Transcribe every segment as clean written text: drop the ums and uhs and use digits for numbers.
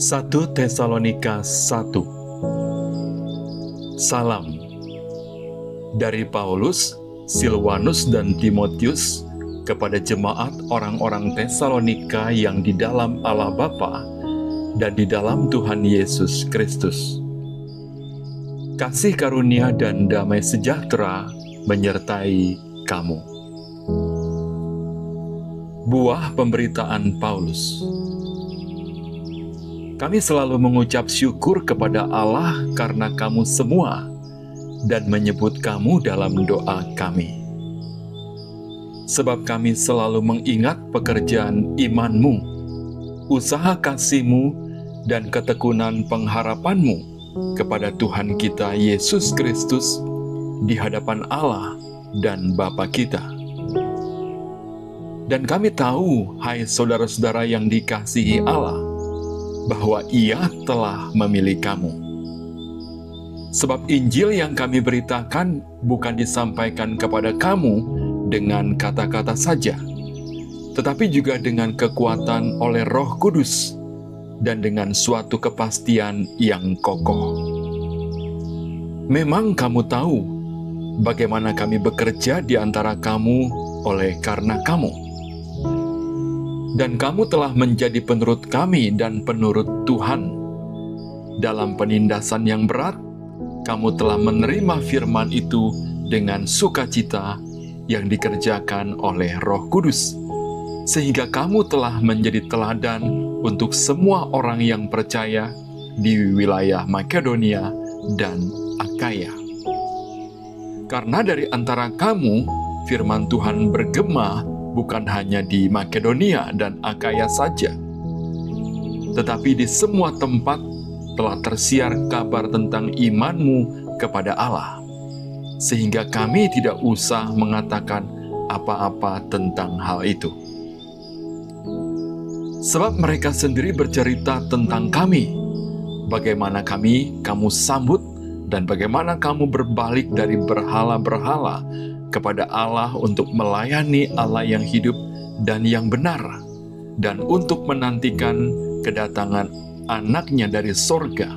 1 Tesalonika 1. Salam dari Paulus, Silwanus dan Timotius kepada jemaat orang-orang Tesalonika yang di dalam Allah Bapa dan di dalam Tuhan Yesus Kristus. Kasih karunia dan damai sejahtera menyertai kamu. Buah pemberitaan Paulus. Kami selalu mengucap syukur kepada Allah karena kamu semua dan menyebut kamu dalam doa kami. Sebab kami selalu mengingat pekerjaan imanmu, usaha kasihmu, dan ketekunan pengharapanmu kepada Tuhan kita Yesus Kristus di hadapan Allah dan Bapa kita. Dan kami tahu, hai saudara-saudara yang dikasihi Allah, bahwa Ia telah memilih kamu. Sebab Injil yang kami beritakan bukan disampaikan kepada kamu dengan kata-kata saja, tetapi juga dengan kekuatan oleh Roh Kudus dan dengan suatu kepastian yang kokoh. Memang kamu tahu bagaimana kami bekerja di antara kamu oleh karena kamu. Dan kamu telah menjadi penurut kami dan penurut Tuhan. Dalam penindasan yang berat, kamu telah menerima firman itu dengan sukacita yang dikerjakan oleh Roh Kudus, sehingga kamu telah menjadi teladan untuk semua orang yang percaya di wilayah Makedonia dan Akaya. Karena dari antara kamu, firman Tuhan bergema bukan hanya di Makedonia dan Akaya saja, tetapi di semua tempat telah tersiar kabar tentang imanmu kepada Allah, sehingga kami tidak usah mengatakan apa-apa tentang hal itu. Sebab mereka sendiri bercerita tentang kami, bagaimana kamu sambut dan bagaimana kamu berbalik dari berhala-berhala kepada Allah untuk melayani Allah yang hidup dan yang benar, dan untuk menantikan kedatangan anaknya dari sorga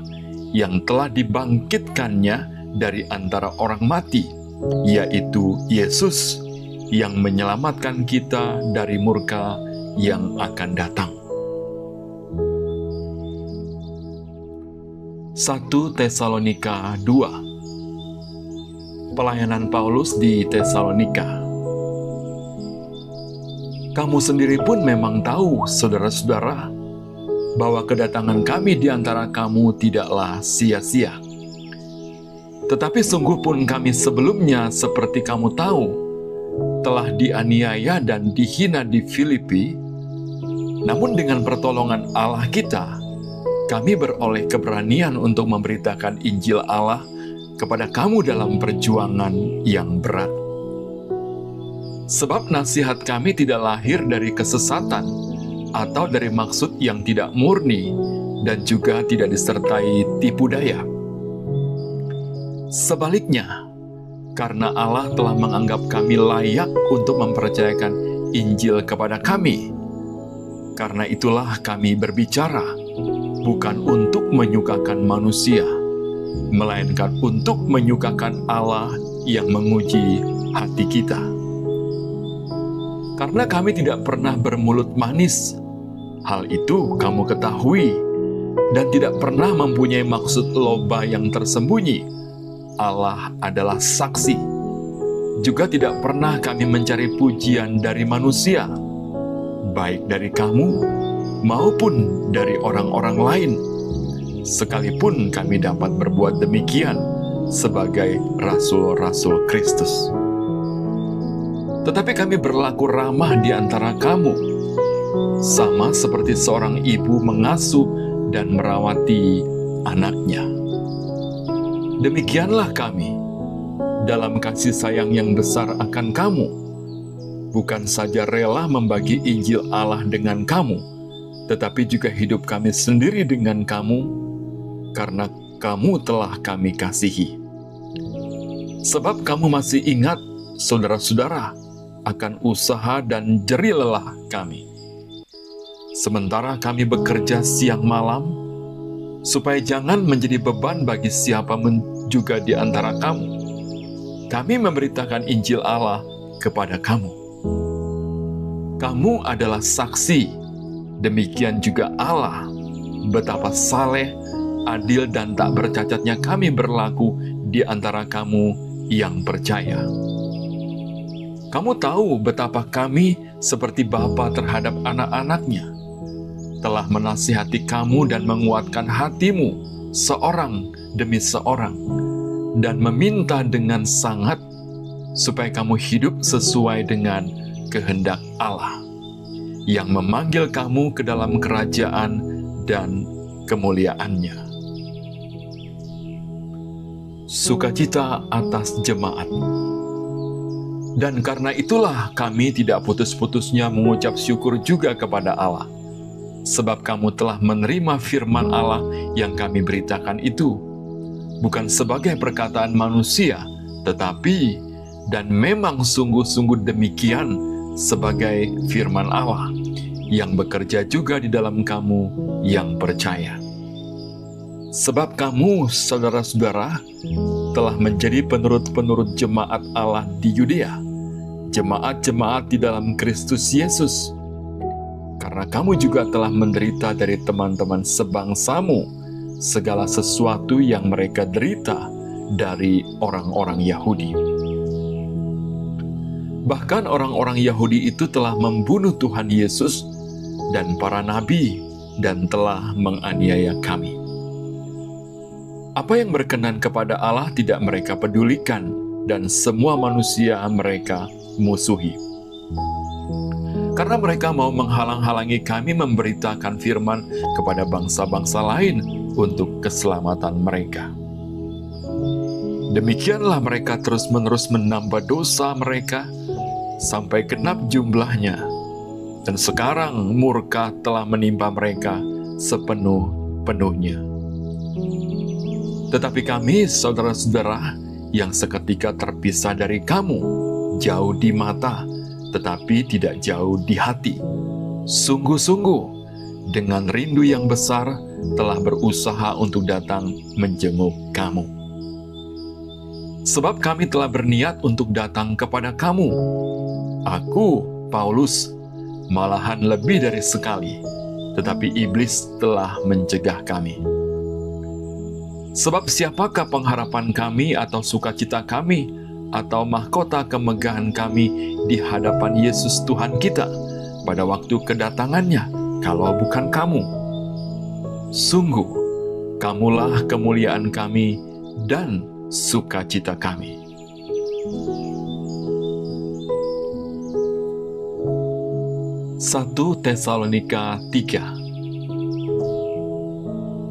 yang telah dibangkitkannya dari antara orang mati, yaitu Yesus yang menyelamatkan kita dari murka yang akan datang. 1 Tesalonika 2. Pelayanan Paulus di Tesalonika. Kamu sendiri pun memang tahu, saudara-saudara, bahwa kedatangan kami di antara kamu tidaklah sia-sia. Tetapi sungguh pun kami sebelumnya, seperti kamu tahu, telah dianiaya dan dihina di Filipi. Namun dengan pertolongan Allah kita, kami beroleh keberanian untuk memberitakan Injil Allah kepada kamu dalam perjuangan yang berat. Sebab nasihat kami tidak lahir dari kesesatan atau dari maksud yang tidak murni dan juga tidak disertai tipu daya. Sebaliknya, karena Allah telah menganggap kami layak untuk mempercayakan Injil kepada kami, karena itulah kami berbicara, bukan untuk menyukakan manusia, melainkan untuk menyukakan Allah yang menguji hati kita. Karena kami tidak pernah bermulut manis, hal itu kamu ketahui, dan tidak pernah mempunyai maksud loba yang tersembunyi. Allah adalah saksi. Juga tidak pernah kami mencari pujian dari manusia, baik dari kamu maupun dari orang-orang lain, sekalipun kami dapat berbuat demikian sebagai rasul-rasul Kristus. Tetapi kami berlaku ramah di antara kamu, sama seperti seorang ibu mengasuh dan merawati anaknya. Demikianlah kami, dalam kasih sayang yang besar akan kamu, bukan saja rela membagi Injil Allah dengan kamu, tetapi juga hidup kami sendiri dengan kamu, karena kamu telah kami kasihi. Sebab kamu masih ingat, saudara-saudara, akan usaha dan jerih lelah kami. Sementara kami bekerja siang malam, supaya jangan menjadi beban bagi siapa juga di antara kamu. Kami memberitakan Injil Allah kepada kamu. Kamu adalah saksi, demikian juga Allah, betapa saleh, adil, dan tak bercacatnya kami berlaku di antara kamu yang percaya. Kamu tahu betapa kami seperti bapa terhadap anak-anaknya, telah menasihati kamu dan menguatkan hatimu seorang demi seorang, dan meminta dengan sangat supaya kamu hidup sesuai dengan kehendak Allah, yang memanggil kamu ke dalam kerajaan dan kemuliaannya. Sukacita atas jemaat. Dan karena itulah kami tidak putus-putusnya mengucap syukur juga kepada Allah, sebab kamu telah menerima firman Allah yang kami beritakan itu, bukan sebagai perkataan manusia, tetapi dan memang sungguh-sungguh demikian sebagai firman Allah, yang bekerja juga di dalam kamu yang percaya. Sebab kamu, saudara-saudara, telah menjadi penurut-penurut jemaat Allah di Yudea, jemaat-jemaat di dalam Kristus Yesus, karena kamu juga telah menderita dari teman-teman sebangsamu segala sesuatu yang mereka derita dari orang-orang Yahudi. Bahkan orang-orang Yahudi itu telah membunuh Tuhan Yesus dan para nabi dan telah menganiaya kami. Apa yang berkenan kepada Allah tidak mereka pedulikan, dan semua manusia mereka musuhi. Karena mereka mau menghalang-halangi kami memberitakan firman kepada bangsa-bangsa lain untuk keselamatan mereka. Demikianlah mereka terus-menerus menambah dosa mereka sampai genap jumlahnya, dan sekarang murka telah menimpa mereka sepenuh-penuhnya. Tetapi kami, saudara-saudara, yang seketika terpisah dari kamu, jauh di mata, tetapi tidak jauh di hati, sungguh-sungguh dengan rindu yang besar telah berusaha untuk datang menjenguk kamu. Sebab kami telah berniat untuk datang kepada kamu. Aku, Paulus, malahan lebih dari sekali, tetapi iblis telah mencegah kami. Sebab siapakah pengharapan kami atau sukacita kami atau mahkota kemegahan kami di hadapan Yesus Tuhan kita pada waktu kedatangannya, kalau bukan kamu? Sungguh, kamulah kemuliaan kami dan sukacita kami. Satu Tesalonika 3.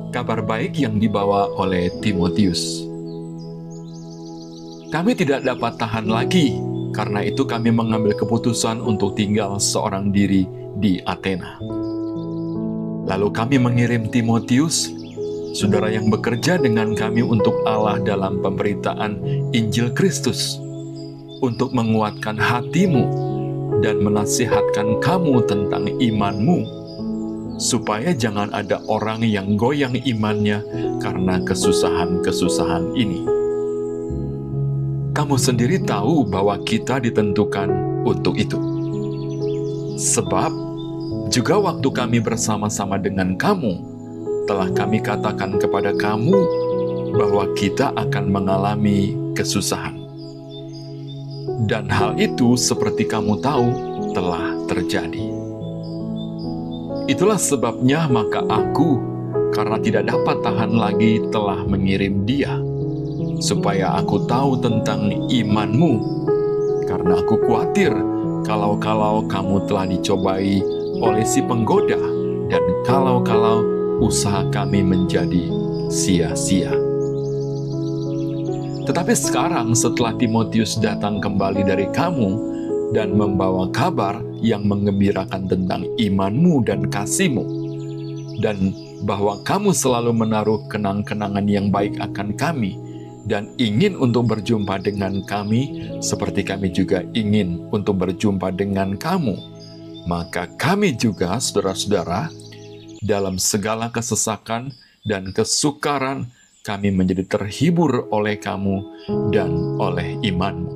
Kabar baik yang dibawa oleh Timotius. Kami tidak dapat tahan lagi, karena itu kami mengambil keputusan untuk tinggal seorang diri di Athena. Lalu kami mengirim Timotius, saudara yang bekerja dengan kami untuk Allah dalam pemberitaan Injil Kristus, untuk menguatkan hatimu dan menasihatkan kamu tentang imanmu, supaya jangan ada orang yang goyang imannya karena kesusahan-kesusahan ini. Kamu sendiri tahu bahwa kita ditentukan untuk itu. Sebab juga waktu kami bersama-sama dengan kamu, telah kami katakan kepada kamu bahwa kita akan mengalami kesusahan. Dan hal itu seperti kamu tahu telah terjadi. Itulah sebabnya maka aku, karena tidak dapat tahan lagi, telah mengirim dia, supaya aku tahu tentang imanmu, karena aku khawatir kalau-kalau kamu telah dicobai oleh si penggoda, dan kalau-kalau usaha kami menjadi sia-sia. Tetapi sekarang setelah Timotius datang kembali dari kamu, dan membawa kabar yang menggembirakan tentang imanmu dan kasihmu, dan bahwa kamu selalu menaruh kenang-kenangan yang baik akan kami, dan ingin untuk berjumpa dengan kami, seperti kami juga ingin untuk berjumpa dengan kamu, maka kami juga, saudara-saudara, dalam segala kesesakan dan kesukaran, kami menjadi terhibur oleh kamu dan oleh iman-Mu.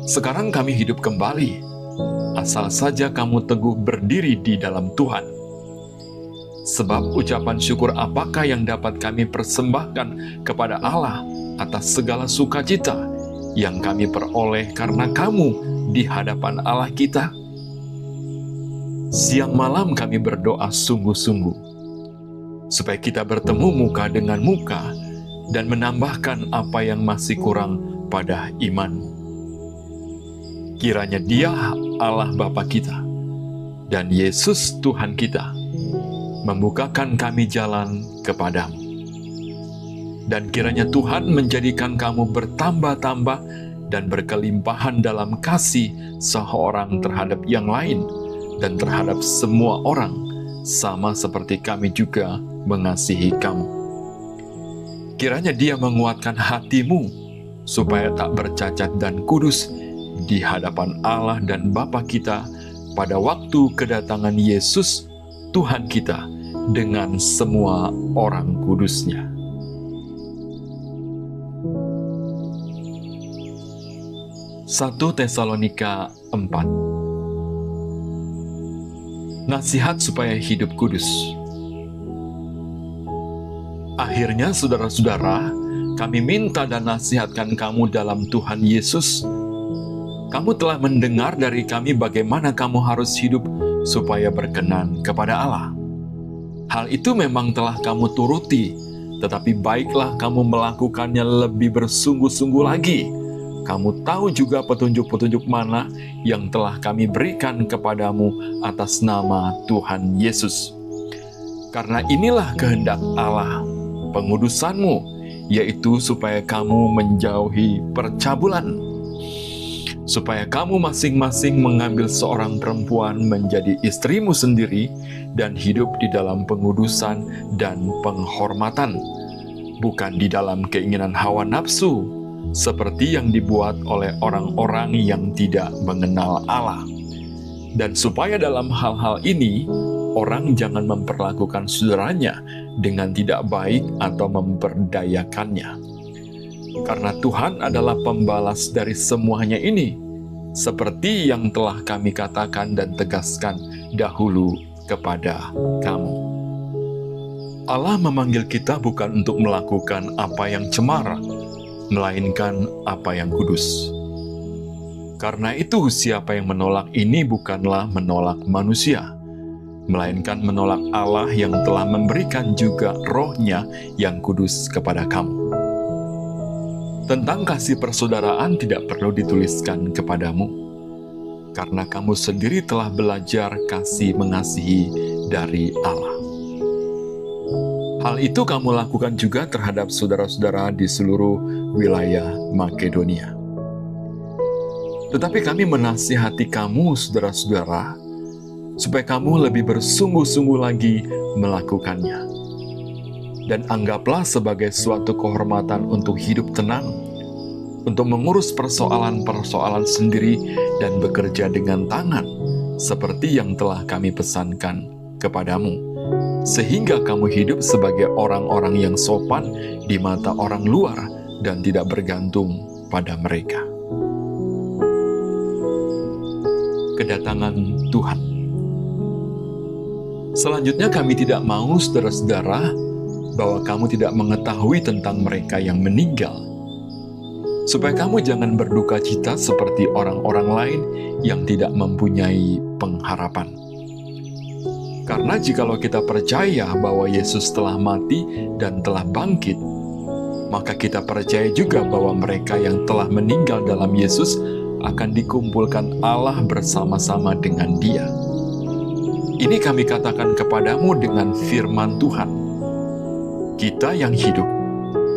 Sekarang kami hidup kembali, asal saja kamu teguh berdiri di dalam Tuhan. Sebab ucapan syukur apakah yang dapat kami persembahkan kepada Allah atas segala sukacita yang kami peroleh karena kamu di hadapan Allah kita? Siang malam kami berdoa sungguh-sungguh, supaya kita bertemu muka dengan muka dan menambahkan apa yang masih kurang pada iman-Mu. Kiranya Dia Allah Bapa kita dan Yesus Tuhan kita membukakan kami jalan kepadamu. Dan kiranya Tuhan menjadikan kamu bertambah-tambah dan berkelimpahan dalam kasih seorang terhadap yang lain dan terhadap semua orang, sama seperti kami juga mengasihi kamu. Kiranya Dia menguatkan hatimu, supaya tak bercacat dan kudus di hadapan Allah dan Bapa kita pada waktu kedatangan Yesus, Tuhan kita, dengan semua orang kudus-Nya. Satu Tesalonika 4. Nasihat supaya hidup kudus. Akhirnya, saudara-saudara, kami minta dan nasihatkan kamu dalam Tuhan Yesus. Kamu telah mendengar dari kami bagaimana kamu harus hidup supaya berkenan kepada Allah. Hal itu memang telah kamu turuti, tetapi baiklah kamu melakukannya lebih bersungguh-sungguh lagi. Kamu tahu juga petunjuk-petunjuk mana yang telah kami berikan kepadamu atas nama Tuhan Yesus. Karena inilah kehendak Allah, pengudusanmu, yaitu supaya kamu menjauhi percabulan, supaya kamu masing-masing mengambil seorang perempuan menjadi istrimu sendiri dan hidup di dalam pengudusan dan penghormatan, bukan di dalam keinginan hawa nafsu, seperti yang dibuat oleh orang-orang yang tidak mengenal Allah. Dan supaya dalam hal-hal ini, orang jangan memperlakukan saudaranya dengan tidak baik atau memperdayakannya. Karena Tuhan adalah pembalas dari semuanya ini, seperti yang telah kami katakan dan tegaskan dahulu kepada kamu. Allah memanggil kita bukan untuk melakukan apa yang cemara, melainkan apa yang kudus. Karena itu, siapa yang menolak ini bukanlah menolak manusia, melainkan menolak Allah yang telah memberikan juga Roh-Nya yang kudus kepada kamu. Tentang kasih persaudaraan tidak perlu dituliskan kepadamu, karena kamu sendiri telah belajar kasih mengasihi dari Allah. Hal itu kamu lakukan juga terhadap saudara-saudara di seluruh wilayah Makedonia. Tetapi kami menasihati kamu, saudara-saudara, supaya kamu lebih bersungguh-sungguh lagi melakukannya. Dan anggaplah sebagai suatu kehormatan untuk hidup tenang, untuk mengurus persoalan-persoalan sendiri dan bekerja dengan tangan, seperti yang telah kami pesankan kepadamu, sehingga kamu hidup sebagai orang-orang yang sopan di mata orang luar dan tidak bergantung pada mereka. Kedatangan Tuhan. Selanjutnya, kami tidak mau, saudara-saudara, bahwa kamu tidak mengetahui tentang mereka yang meninggal, supaya kamu jangan berduka cita seperti orang-orang lain yang tidak mempunyai pengharapan. Karena jikalau kita percaya bahwa Yesus telah mati dan telah bangkit, maka kita percaya juga bahwa mereka yang telah meninggal dalam Yesus akan dikumpulkan Allah bersama-sama dengan Dia. Ini kami katakan kepadamu dengan firman Tuhan. Kita yang hidup,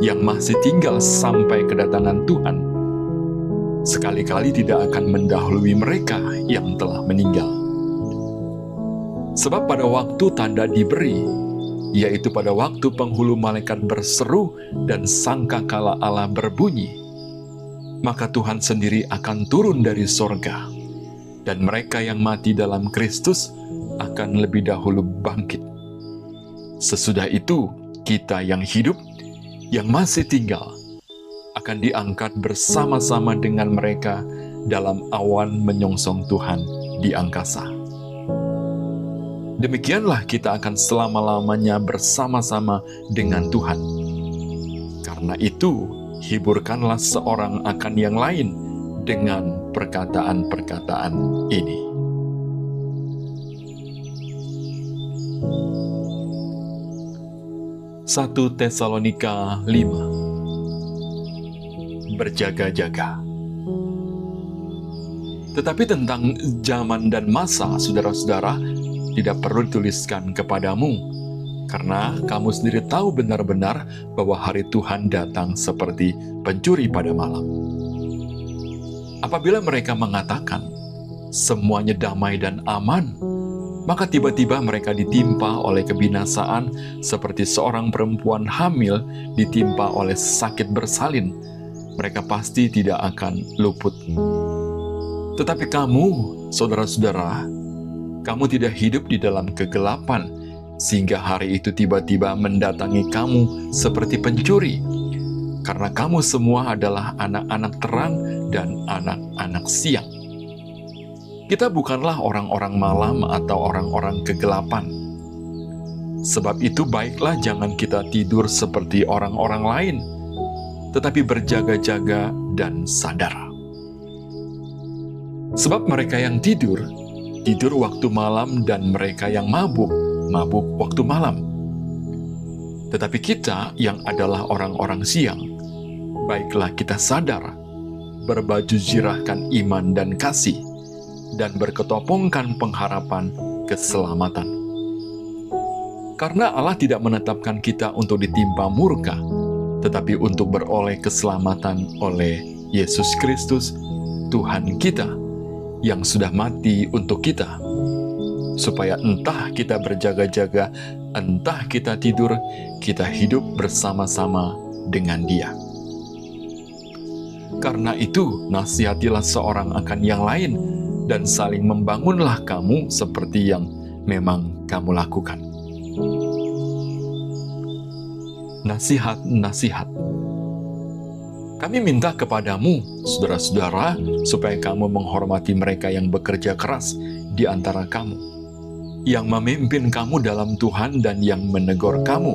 yang masih tinggal sampai kedatangan Tuhan, sekali-kali tidak akan mendahului mereka yang telah meninggal. Sebab pada waktu tanda diberi, yaitu pada waktu penghulu malaikat berseru dan sangkakala Allah berbunyi, maka Tuhan sendiri akan turun dari sorga, dan mereka yang mati dalam Kristus akan lebih dahulu bangkit. Sesudah itu, kita yang hidup, yang masih tinggal, akan diangkat bersama-sama dengan mereka dalam awan menyongsong Tuhan di angkasa. Demikianlah kita akan selama-lamanya bersama-sama dengan Tuhan. Karena itu, hiburkanlah seorang akan yang lain dengan perkataan-perkataan ini. Satu Tesalonika 5. Berjaga-jaga. Tetapi tentang zaman dan masa, saudara-saudara, tidak perlu dituliskan kepadamu, karena kamu sendiri tahu benar-benar bahwa hari Tuhan datang seperti pencuri pada malam. Apabila mereka mengatakan, semuanya damai dan aman, maka tiba-tiba mereka ditimpa oleh kebinasaan seperti seorang perempuan hamil ditimpa oleh sakit bersalin. Mereka pasti tidak akan luput. Tetapi kamu, saudara-saudara, kamu tidak hidup di dalam kegelapan, sehingga hari itu tiba-tiba mendatangi kamu seperti pencuri. Karena kamu semua adalah anak-anak terang dan anak-anak siang. Kita bukanlah orang-orang malam atau orang-orang kegelapan. Sebab itu baiklah jangan kita tidur seperti orang-orang lain, tetapi berjaga-jaga dan sadar. Sebab mereka yang tidur waktu malam, dan mereka yang mabuk waktu malam. Tetapi kita yang adalah orang-orang siang, baiklah kita sadar, berbaju zirahkan iman dan kasih, dan berketopongkan pengharapan keselamatan. Karena Allah tidak menetapkan kita untuk ditimpa murka, tetapi untuk beroleh keselamatan oleh Yesus Kristus, Tuhan kita, yang sudah mati untuk kita, supaya entah kita berjaga-jaga, entah kita tidur, kita hidup bersama-sama dengan Dia. Karena itu, nasihatilah seorang akan yang lain, dan saling membangunlah kamu seperti yang memang kamu lakukan. Nasihat-nasihat. Kami minta kepadamu, saudara-saudara, supaya kamu menghormati mereka yang bekerja keras di antara kamu, yang memimpin kamu dalam Tuhan dan yang menegur kamu,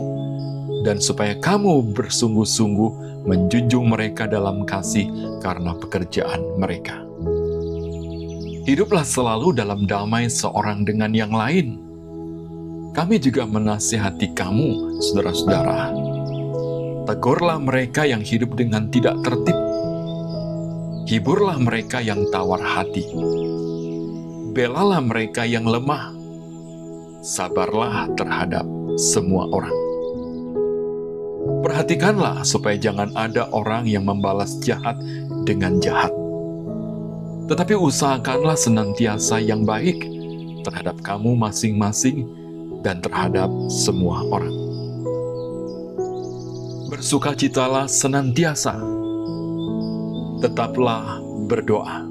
dan supaya kamu bersungguh-sungguh menjunjung mereka dalam kasih karena pekerjaan mereka. Hiduplah selalu dalam damai seorang dengan yang lain. Kami juga menasihati kamu, saudara-saudara. Tegurlah mereka yang hidup dengan tidak tertib. Hiburlah mereka yang tawar hati. Belalah mereka yang lemah. Sabarlah terhadap semua orang. Perhatikanlah supaya jangan ada orang yang membalas jahat dengan jahat. Tetapi usahakanlah senantiasa yang baik terhadap kamu masing-masing dan terhadap semua orang. Bersukacitalah senantiasa, tetaplah berdoa.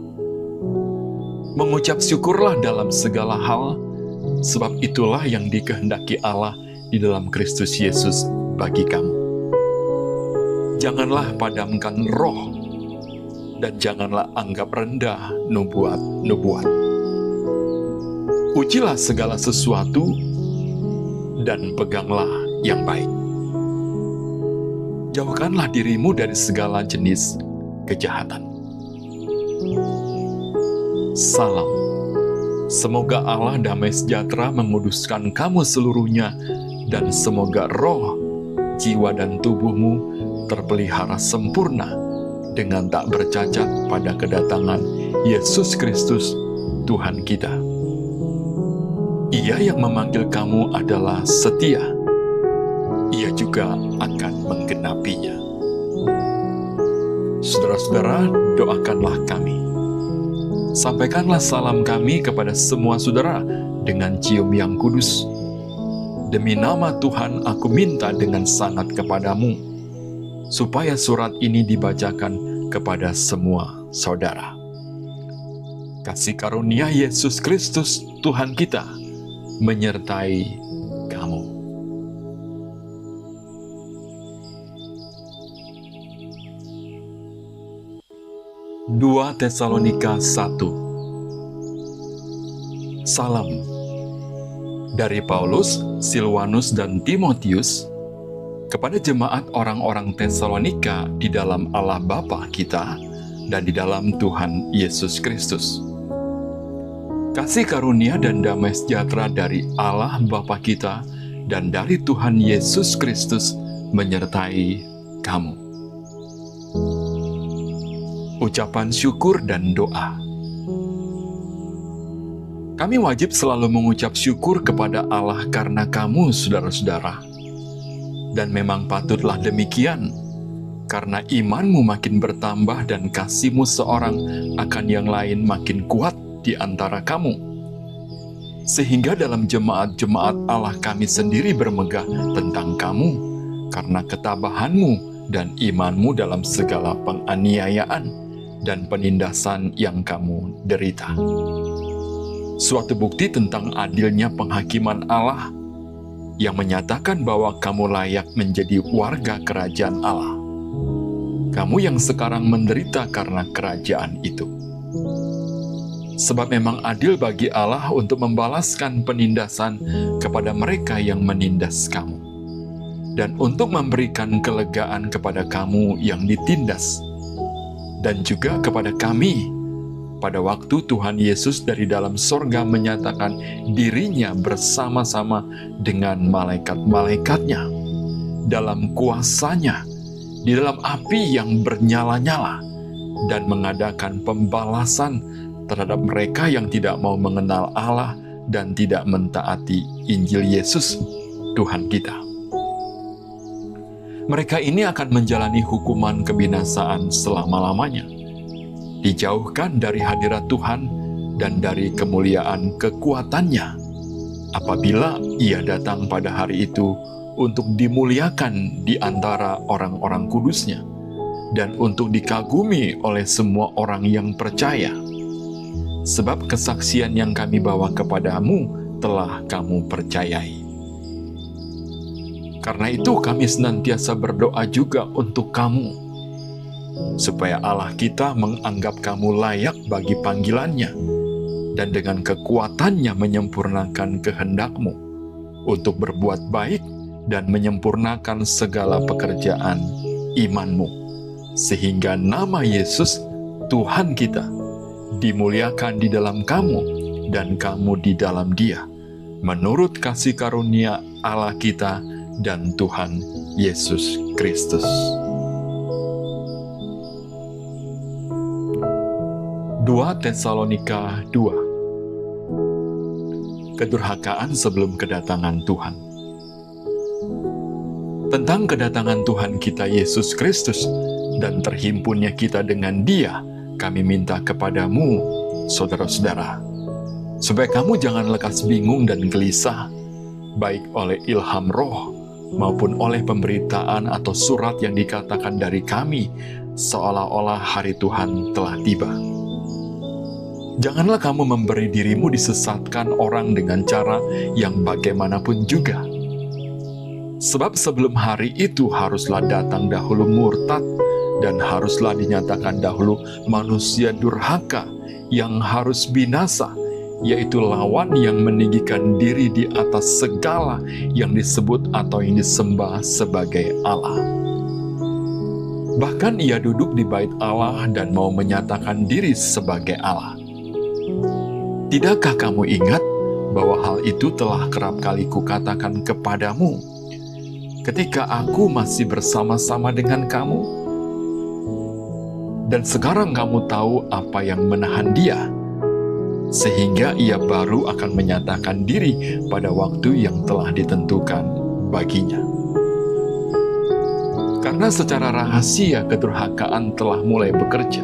Mengucap syukurlah dalam segala hal, sebab itulah yang dikehendaki Allah di dalam Kristus Yesus bagi kamu. Janganlah padamkan roh, dan janganlah anggap rendah nubuat-nubuat. Ujilah segala sesuatu, dan peganglah yang baik. Jauhkanlah dirimu dari segala jenis kejahatan. Salam. Semoga Allah damai sejahtera menguduskan kamu seluruhnya, dan semoga roh, jiwa, dan tubuhmu terpelihara sempurna dengan tak bercacat pada kedatangan Yesus Kristus, Tuhan kita. Ia yang memanggil kamu adalah setia. Ia juga akan menggenapinya. Saudara-saudara, doakanlah kami. Sampaikanlah salam kami kepada semua saudara dengan cium yang kudus. Demi nama Tuhan, aku minta dengan sangat kepadamu, supaya surat ini dibacakan kepada semua saudara. Kasih karunia Yesus Kristus, Tuhan kita, menyertai kamu. 2 Tesalonika 1. Salam dari Paulus, Silwanus, dan Timotius kepada jemaat orang-orang Tesalonika di dalam Allah Bapa kita dan di dalam Tuhan Yesus Kristus. Kasih karunia dan damai sejahtera dari Allah Bapa kita dan dari Tuhan Yesus Kristus menyertai kamu. Ucapan syukur dan doa. Kami wajib selalu mengucap syukur kepada Allah karena kamu, saudara-saudara. Dan memang patutlah demikian, karena imanmu makin bertambah dan kasihmu seorang akan yang lain makin kuat di antara kamu. Sehingga dalam jemaat-jemaat Allah kami sendiri bermegah tentang kamu, karena ketabahanmu dan imanmu dalam segala penganiayaan dan penindasan yang kamu derita. Suatu bukti tentang adilnya penghakiman Allah yang menyatakan bahwa kamu layak menjadi warga kerajaan Allah. Kamu yang sekarang menderita karena kerajaan itu. Sebab memang adil bagi Allah untuk membalaskan penindasan kepada mereka yang menindas kamu, dan untuk memberikan kelegaan kepada kamu yang ditindas, dan juga kepada kami pada waktu Tuhan Yesus dari dalam sorga menyatakan dirinya bersama-sama dengan malaikat-malaikatnya dalam kuasanya di dalam api yang bernyala-nyala, dan mengadakan pembalasan terhadap mereka yang tidak mau mengenal Allah dan tidak mentaati Injil Yesus, Tuhan kita. Mereka ini akan menjalani hukuman kebinasaan selama-lamanya, dijauhkan dari hadirat Tuhan dan dari kemuliaan kekuatannya, apabila Ia datang pada hari itu untuk dimuliakan di antara orang-orang kudusnya, dan untuk dikagumi oleh semua orang yang percaya. Sebab kesaksian yang kami bawa kepadamu telah kamu percayai. Karena itu kami senantiasa berdoa juga untuk kamu, supaya Allah kita menganggap kamu layak bagi panggilannya, dan dengan kekuatannya menyempurnakan kehendakmu untuk berbuat baik dan menyempurnakan segala pekerjaan imanmu, sehingga nama Yesus, Tuhan kita, dimuliakan di dalam kamu dan kamu di dalam Dia, menurut kasih karunia Allah kita dan Tuhan Yesus Kristus. 2 Tesalonika 2. Kedurhakaan sebelum kedatangan Tuhan. Tentang kedatangan Tuhan kita Yesus Kristus dan terhimpunnya kita dengan Dia, kami minta kepadamu, saudara-saudara, supaya kamu jangan lekas bingung dan gelisah, baik oleh ilham roh maupun oleh pemberitaan atau surat yang dikatakan dari kami, seolah-olah hari Tuhan telah tiba. Janganlah kamu memberi dirimu disesatkan orang dengan cara yang bagaimanapun juga. Sebab sebelum hari itu haruslah datang dahulu murtad, dan haruslah dinyatakan dahulu manusia durhaka yang harus binasa, yaitu lawan yang meninggikan diri di atas segala yang disebut atau yang disembah sebagai Allah. Bahkan ia duduk di bait Allah dan mau menyatakan diri sebagai Allah. Tidakkah kamu ingat bahwa hal itu telah kerap kali kukatakan kepadamu ketika aku masih bersama-sama dengan kamu? Dan sekarang kamu tahu apa yang menahan dia, sehingga ia baru akan menyatakan diri pada waktu yang telah ditentukan baginya. Karena secara rahasia kedurhakaan telah mulai bekerja,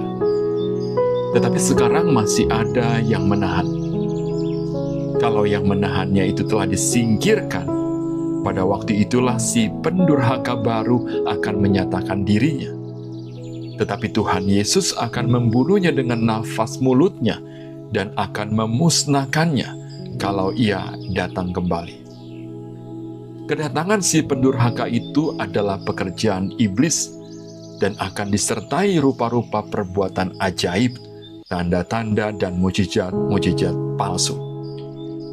tetapi sekarang masih ada yang menahan. Kalau yang menahannya itu telah disingkirkan, pada waktu itulah si pendurhaka baru akan menyatakan dirinya. Tetapi Tuhan Yesus akan membunuhnya dengan nafas mulutnya dan akan memusnahkannya kalau ia datang kembali. Kedatangan si pendurhaka itu adalah pekerjaan iblis dan akan disertai rupa-rupa perbuatan ajaib, tanda-tanda dan mujizat-mujizat palsu,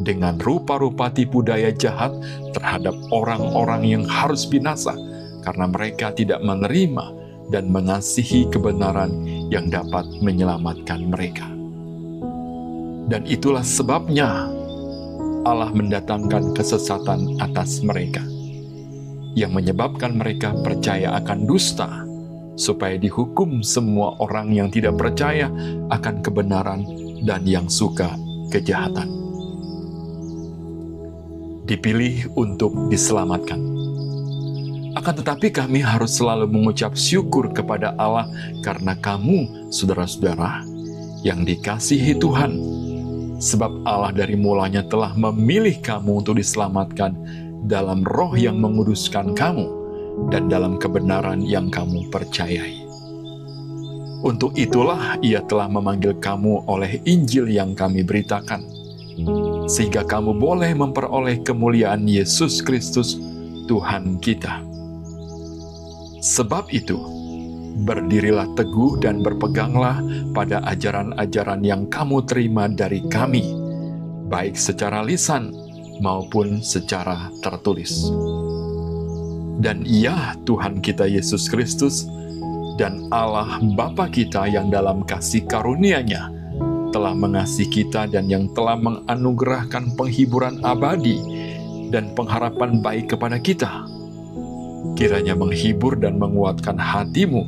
dengan rupa-rupa tipu daya jahat terhadap orang-orang yang harus binasa, karena mereka tidak menerima dan mengasihi kebenaran yang dapat menyelamatkan mereka. Dan itulah sebabnya Allah mendatangkan kesesatan atas mereka, yang menyebabkan mereka percaya akan dusta, supaya dihukum semua orang yang tidak percaya akan kebenaran dan yang suka kejahatan. Dipilih untuk diselamatkan. Akan tetapi kami harus selalu mengucap syukur kepada Allah karena kamu, saudara-saudara, yang dikasihi Tuhan, sebab Allah dari mulanya telah memilih kamu untuk diselamatkan dalam roh yang menguduskan kamu dan dalam kebenaran yang kamu percayai. Untuk itulah Ia telah memanggil kamu oleh Injil yang kami beritakan, sehingga kamu boleh memperoleh kemuliaan Yesus Kristus, Tuhan kita. Sebab itu, berdirilah teguh dan berpeganglah pada ajaran-ajaran yang kamu terima dari kami, baik secara lisan maupun secara tertulis. Dan Ia, Tuhan kita Yesus Kristus, dan Allah Bapa kita yang dalam kasih karunia-Nya telah mengasihi kita dan yang telah menganugerahkan penghiburan abadi dan pengharapan baik kepada kita, kiranya menghibur dan menguatkan hatimu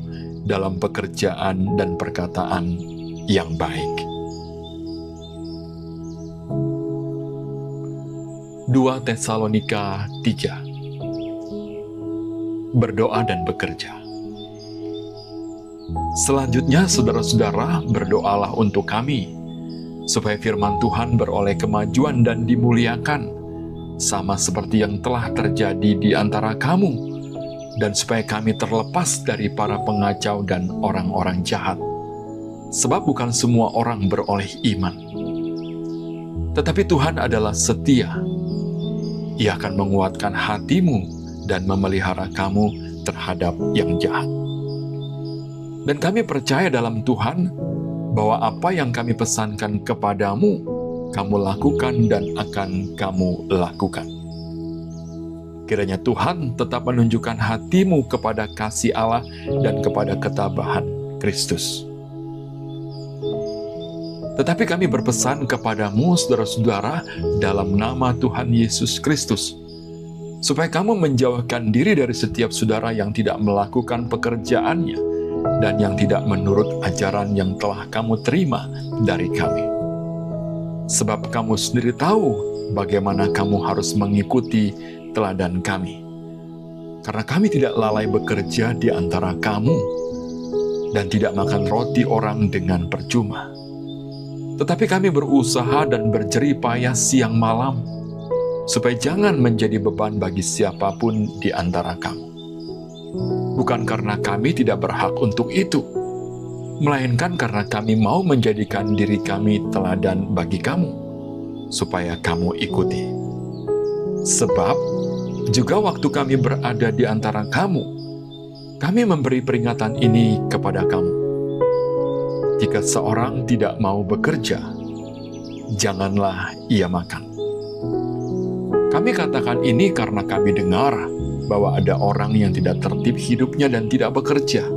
dalam pekerjaan dan perkataan yang baik. 2 Tesalonika 3. Berdoa dan bekerja. Selanjutnya, saudara-saudara, berdoalah untuk kami, supaya firman Tuhan beroleh kemajuan dan dimuliakan, sama seperti yang telah terjadi di antara kamu, dan supaya kami terlepas dari para pengacau dan orang-orang jahat. Sebab bukan semua orang beroleh iman. Tetapi Tuhan adalah setia. Ia akan menguatkan hatimu dan memelihara kamu terhadap yang jahat. Dan kami percaya dalam Tuhan bahwa apa yang kami pesankan kepadamu, kamu lakukan dan akan kamu lakukan. Kiranya Tuhan tetap menunjukkan hatimu kepada kasih Allah dan kepada ketabahan Kristus. Tetapi kami berpesan kepadamu, saudara-saudara, dalam nama Tuhan Yesus Kristus, supaya kamu menjauhkan diri dari setiap saudara yang tidak melakukan pekerjaannya dan yang tidak menurut ajaran yang telah kamu terima dari kami. Sebab kamu sendiri tahu bagaimana kamu harus mengikuti teladan kami. Karena kami tidak lalai bekerja di antara kamu dan tidak makan roti orang dengan percuma. Tetapi kami berusaha dan berjerih payah siang malam, supaya jangan menjadi beban bagi siapapun di antara kamu. Bukan karena kami tidak berhak untuk itu, melainkan karena kami mau menjadikan diri kami teladan bagi kamu, supaya kamu ikuti. Sebab, juga waktu kami berada di antara kamu, kami memberi peringatan ini kepada kamu. Jika seorang tidak mau bekerja, janganlah ia makan. Kami katakan ini karena kami dengar bahwa ada orang yang tidak tertib hidupnya dan tidak bekerja,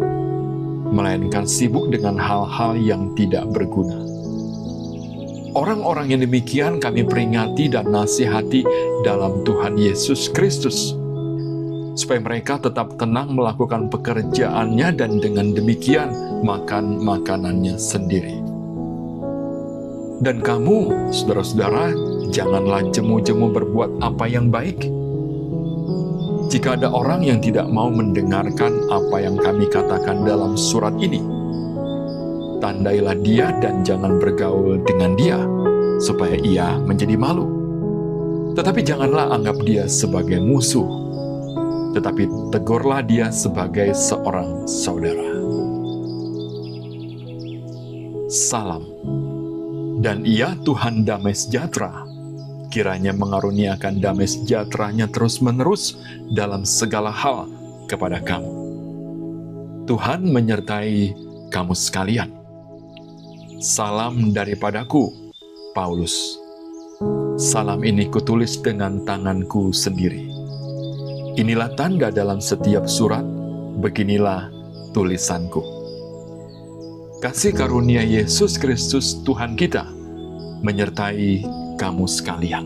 melainkan sibuk dengan hal-hal yang tidak berguna. Orang-orang yang demikian kami peringati dan nasihati dalam Tuhan Yesus Kristus, supaya mereka tetap tenang melakukan pekerjaannya dan dengan demikian makan makanannya sendiri. Dan kamu, saudara-saudara, janganlah jemu-jemu berbuat apa yang baik. Jika ada orang yang tidak mau mendengarkan apa yang kami katakan dalam surat ini, tandailah dia dan jangan bergaul dengan dia, supaya ia menjadi malu. Tetapi janganlah anggap dia sebagai musuh, tetapi tegurlah dia sebagai seorang saudara. Salam. Dan Ia, Tuhan damai sejahtera, kiranya mengaruniakan damai sejahtera-Nya terus-menerus dalam segala hal kepada kamu. Tuhan menyertai kamu sekalian. Salam daripadaku, Paulus. Salam ini kutulis dengan tanganku sendiri. Inilah tanda dalam setiap surat, beginilah tulisanku. Kasih karunia Yesus Kristus Tuhan kita menyertai kamu sekalian.